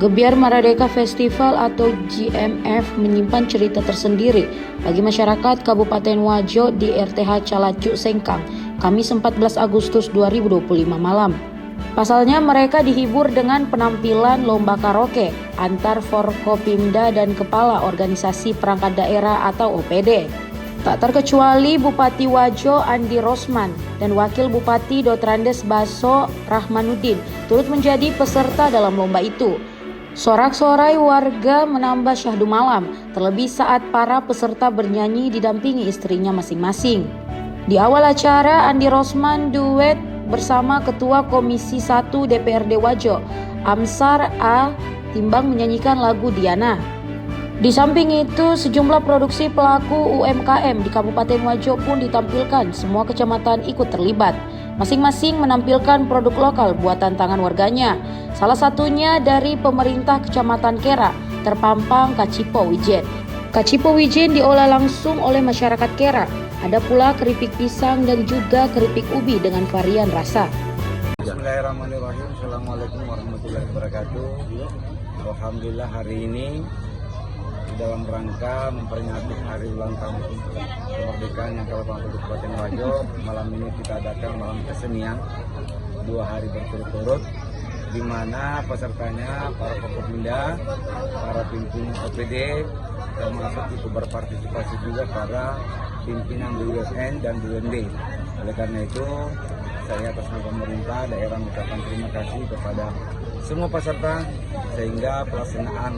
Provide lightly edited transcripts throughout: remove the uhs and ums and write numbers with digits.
Gebyar Maradeka Festival atau GMF menyimpan cerita tersendiri bagi masyarakat Kabupaten Wajo di RTH Calacu Sengkang, Kamis 14 Agustus 2025 malam. Pasalnya mereka dihibur dengan penampilan lomba karaoke antar Forkopimda dan Kepala Organisasi Perangkat Daerah atau OPD. Tak terkecuali Bupati Wajo Andi Rosman dan Wakil Bupati Dotrandes Baso Rahmanuddin turut menjadi peserta dalam lomba itu. Sorak-sorai warga menambah syahdu malam, terlebih saat para peserta bernyanyi didampingi istrinya masing-masing. Di awal acara, Andi Rosman duet bersama Ketua Komisi 1 DPRD Wajo, Amsar A. Timbang menyanyikan lagu Diana. Di samping itu, sejumlah produksi pelaku UMKM di Kabupaten Wajo pun ditampilkan, semua kecamatan ikut terlibat. Masing-masing menampilkan produk lokal buatan tangan warganya. Salah satunya dari pemerintah Kecamatan Kera, terpampang Kacipo Wijen. Kacipo Wijen diolah langsung oleh masyarakat Kera. Ada pula keripik pisang dan juga keripik ubi dengan varian rasa. Bismillahirrahmanirrahim. Assalamualaikum warahmatullahi wabarakatuh. Alhamdulillah hari ini dalam rangka memperingati hari ulang tahun kemerdekaan yang Kabupaten Wajo, malam ini kita adakan malam kesenian 2 hari berturut-turut, di mana pesertanya para Forkopimda, para pimpinan OPD, termasuk itu berpartisipasi juga para pimpinan BUMN dan BUMD. Oleh karena itu, saya atas nama pemerintah daerah mengucapkan terima kasih kepada semua peserta sehingga pelaksanaan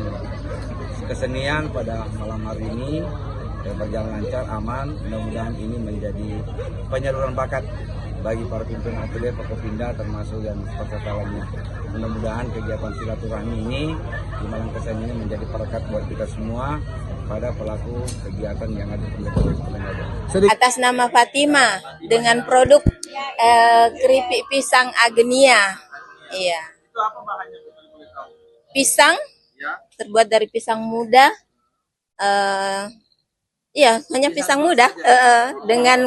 kesenian pada malam hari ini berjalan lancar, aman. Mudah-mudahan ini menjadi penyaluran bakat bagi para pimpinan OPD, Forkopimda termasuk yang peserta lainnya. Mudah-mudahan kegiatan silaturahmi ini di malam kesenian ini menjadi berkat buat kita semua pada pelaku kegiatan yang ada di Kabupaten Wajo. Atas nama Fatima dengan produk keripik pisang Agenia. Iya. Itu apa bahannya? Pisang terbuat dari pisang muda. Iya, hanya pisang muda dengan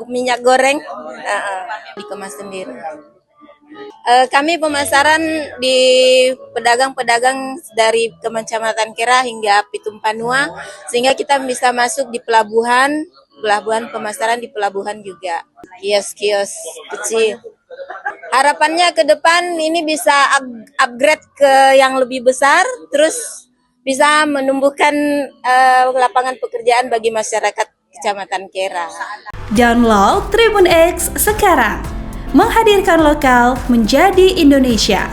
minyak goreng. Dikemas sendiri. Kami pemasaran di pedagang-pedagang dari Kecamatan Kera hingga Pitum Panua, sehingga kita bisa masuk di pelabuhan pemasaran di pelabuhan juga. Kios-kios kecil. Harapannya ke depan ini bisa upgrade ke yang lebih besar, terus bisa menumbuhkan lapangan pekerjaan bagi masyarakat Kecamatan Kera. Download Tribun X sekarang, menghadirkan lokal menjadi Indonesia.